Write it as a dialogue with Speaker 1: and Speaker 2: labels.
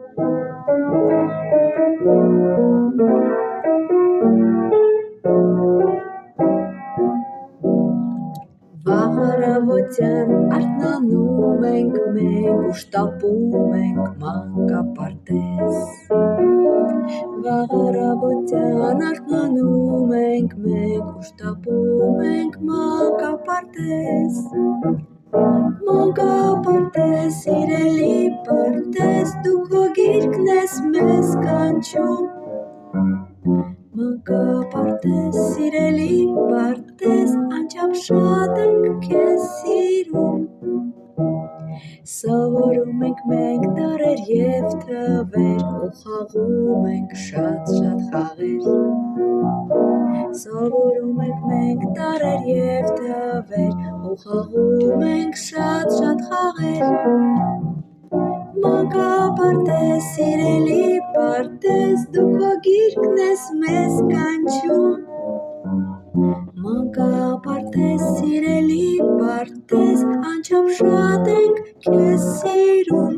Speaker 1: Վաղ առավոտյան արթնանում ենք մենք ու շտապում ենք մանկապարտեզ։ Վաղ առավոտյան արթնանում ենք մենք ու շտապում ենք մանկապարտեզ։ Մանկապարտեզ, սիրելի պարտեզ, դու քո գիրկն ես մեզ կանչում։ Մանկապարտեզ, սիրելի պարտեզ, անչափ շատ ենք քեզ սիրում։ Սովորում ենք մենք տառեր և թվեր ու խաղում ենք շատ-շատ խաղեր։ Սովորում ենք մենք տառեր և թվեր ու խաղում ենք շատ-շատ խաղեր։ Մանկապարտեզ, սիրելի պարտեզ, դու քո գիրկն ես մեզ կանչում։ Մանկապարտեզ, սիրելի պարտեզ, անչափ շատ ենք քեզ սիրում։